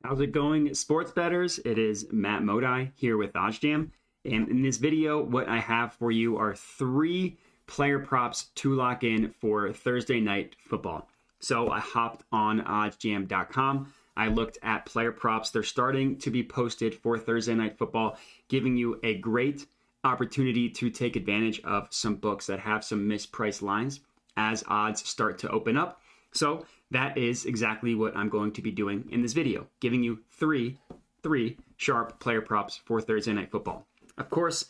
How's it going, sports bettors? It is Matt Modi here with OddsJam. And in this video, what I have for you are 3 player props to lock in for Thursday night football. So I hopped on oddsjam.com. I looked at player props. They're starting to be posted for Thursday night football, giving you a great opportunity to take advantage of some books that have some mispriced lines as odds start to open up. So that is exactly what I'm going to be doing in this video, giving you three sharp player props for Thursday night football. Of course,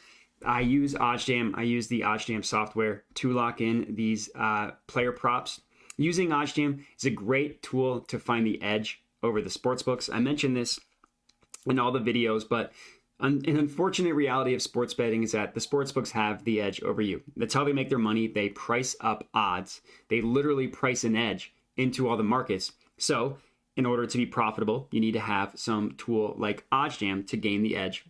I use OddsJam. I use the OddsJam software to lock in these player props. Using OddsJam is a great tool to find the edge over the sportsbooks. I mentioned this in all the videos, but an unfortunate reality of sports betting is that the sportsbooks have the edge over you. That's how they make their money. They price up odds. They literally price an edge into all the markets. So in order to be profitable, you need to have some tool like OddsJam to gain the edge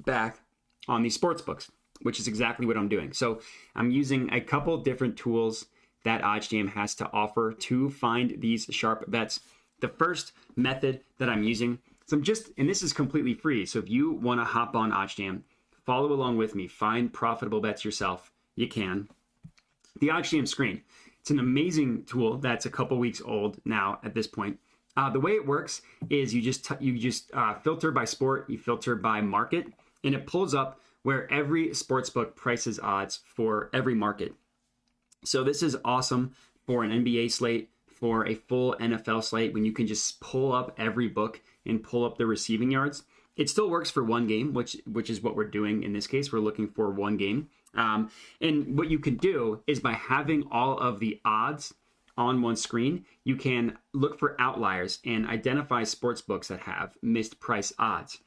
back on these sportsbooks, which is exactly what I'm doing. So I'm using a couple different tools that OddsJam has to offer to find these sharp bets. The first method that I'm using, and this is completely free. So if you want to hop on OddsJam, follow along with me, find profitable bets yourself, you can. The OddsJam screen. It's an amazing tool that's a couple weeks old now at this point. The way it works is you just filter by sport, you filter by market, and it pulls up where every sportsbook prices odds for every market. So this is awesome for an NBA slate, for a full NFL slate, when you can just pull up every book and pull up the receiving yards. It still works for one game, which is what we're doing in this case. We're looking for one game. And what you can do is by having all of the odds on one screen, you can look for outliers and identify sports books that have mispriced odds,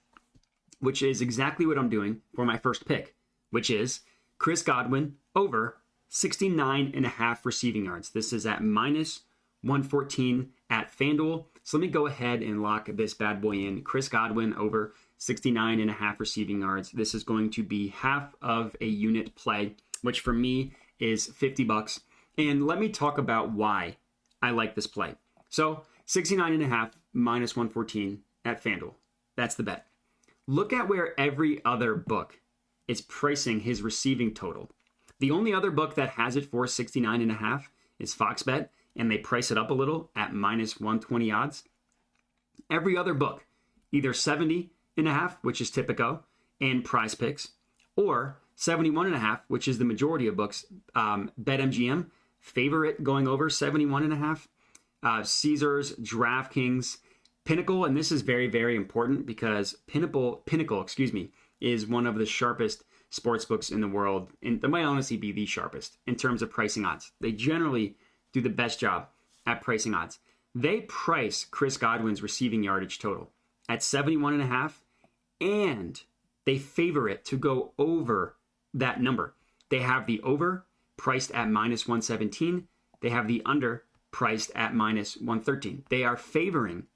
which is exactly what I'm doing for my first pick, which is Chris Godwin over 69.5 receiving yards. This is at minus 114 at FanDuel. So let me go ahead and lock this bad boy in. Chris Godwin over 69.5 receiving yards. This is going to be half of a unit play, which for me is $50. And let me talk about why I like this play. So 69.5 minus 114 at FanDuel. That's the bet. Look at where every other book is pricing his receiving total. The only other book that has it for 69.5 is Fox Bet, and they price it up a little at minus 120 odds. Every other book, either 70.5, which is Typico and Prize Picks, or 71.5, which is the majority of books. BetMGM favor it going over 71.5. Caesars, DraftKings, Pinnacle, and this is very, very important because Pinnacle, is one of the sharpest sports books in the world, and they might honestly be the sharpest in terms of pricing odds. They generally do the best job at pricing odds. They price Chris Godwin's receiving yardage total at 71.5, and they favor it to go over that number. They have the over priced at minus 117. They have the under priced at minus 113. They are favoring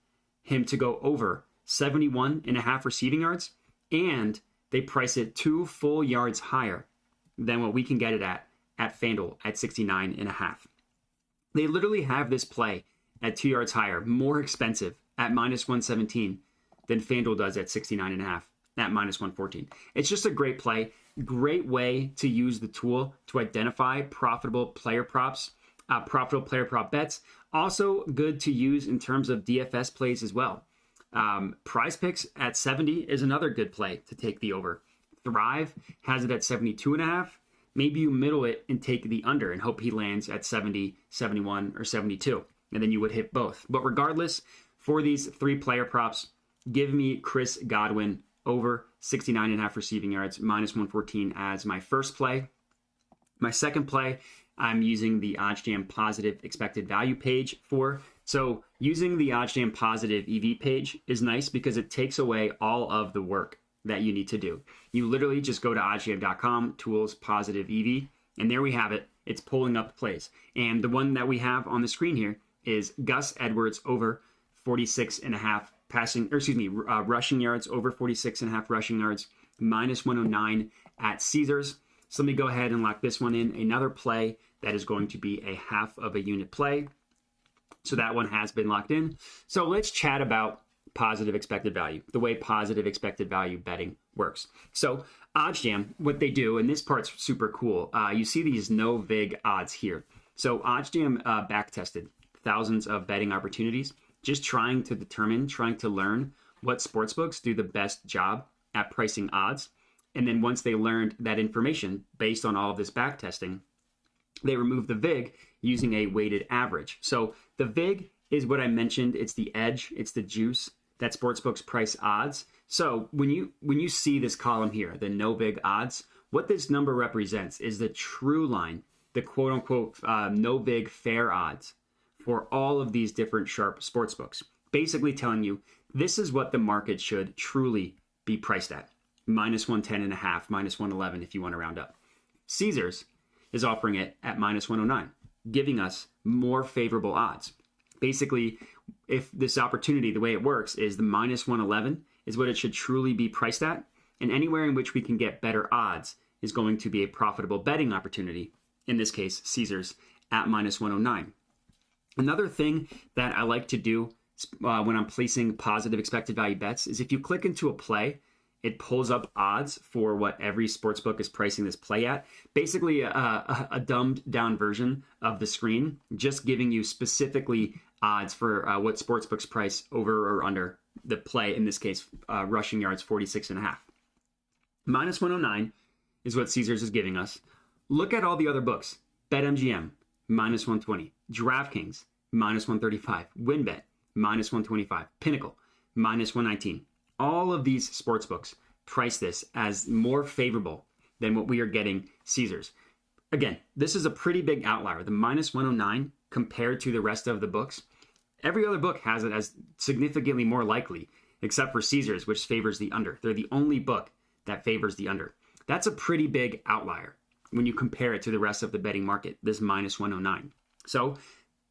him to go over 71.5 receiving yards, and they price it 2 full yards higher than what we can get it at FanDuel at 69.5. They literally have this play at 2 yards higher, more expensive at minus 117 than FanDuel does at 69.5 at minus 114. It's just a great play, great way to use the tool to identify profitable player props, profitable player prop bets. Also good to use in terms of DFS plays as well. Prize Picks at 70 is another good play to take the over. Thrive has it at 72.5. Maybe you middle it and take the under and hope he lands at 70, 71, or 72. And then you would hit both. But regardless, for these 3 player props, give me Chris Godwin over 69.5 receiving yards, minus 114 as my first play. My second play, I'm using the OddsJam positive expected value page for. So using the OddsJam positive EV page is nice because it takes away all of the work that you need to do. You literally just go to oddsjam.com, tools, positive EV, and there we have it. It's pulling up plays. And the one that we have on the screen here is Gus Edwards over 46.5 rushing yards, over 46.5 rushing yards, minus 109 at Caesars. So let me go ahead and lock this one in. Another play that is going to be a half of a unit play. So that one has been locked in. So let's chat about positive expected value, the way positive expected value betting works. So OddsJam, what they do, and this part's super cool, you see these no vig odds here. So OddsJam back tested thousands of betting opportunities, just trying to learn what sportsbooks do the best job at pricing odds. And then once they learned that information based on all of this back testing, they removed the VIG using a weighted average. So the VIG is what I mentioned. It's the edge, it's the juice that sportsbooks price odds. So when you see this column here, the no VIG odds, what this number represents is the true line, the quote unquote no VIG fair odds for all of these different sharp sportsbooks. Basically telling you this is what the market should truly be priced at. Minus 110.5, minus 111 if you want to round up. Caesars is offering it at minus 109, giving us more favorable odds. Basically, if this opportunity, the way it works is the minus 111 is what it should truly be priced at, and anywhere in which we can get better odds is going to be a profitable betting opportunity, in this case, Caesars at minus 109. Another thing that I like to do when I'm placing positive expected value bets is if you click into a play, it pulls up odds for what every sportsbook is pricing this play at. Basically, a dumbed down version of the screen, just giving you specifically odds for what sportsbooks price over or under the play, in this case, rushing yards 46.5. Minus 109 is what Caesars is giving us. Look at all the other books. BetMGM, minus 120. DraftKings, minus 135. WinBet, minus 125. Pinnacle, minus 119. All of these sportsbooks price this as more favorable than what we are getting Caesars. Again, this is a pretty big outlier. The minus 109 compared to the rest of the books. Every other book has it as significantly more likely, except for Caesars, which favors the under. They're the only book that favors the under. That's a pretty big outlier when you compare it to the rest of the betting market, this minus 109. So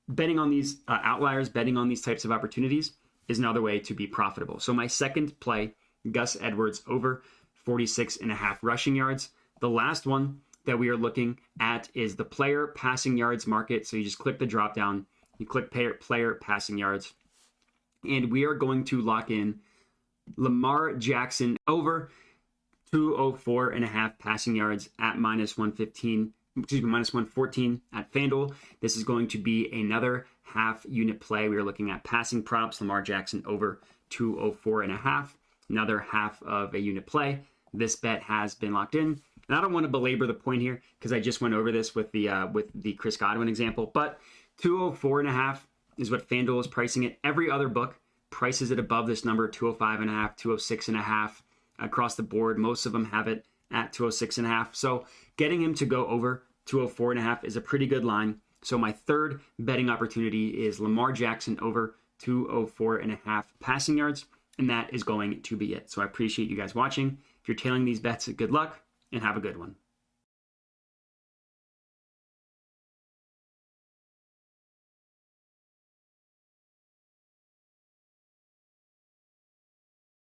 betting on these outliers, betting on these types of opportunities is another way to be profitable. So my second play, Gus Edwards over 46.5 rushing yards. The last one that we are looking at is the player passing yards market. So you just click the drop down, you click player passing yards, and we are going to lock in Lamar Jackson over 204.5 passing yards at minus 114 at FanDuel. This is going to be another half unit play. We are looking at passing props, Lamar Jackson over 204.5, another half of a unit play. This bet has been locked in. And I don't want to belabor the point here because I just went over this with the Chris Godwin example, but 204.5 is what FanDuel is pricing it. Every other book prices it above this number, 205.5, 206.5 across the board. Most of them have it at 206.5. So getting him to go over 204.5 is a pretty good line. So my third betting opportunity is Lamar Jackson over 204.5 passing yards, and that is going to be it. So I appreciate you guys watching. If you're tailing these bets, good luck and have a good one.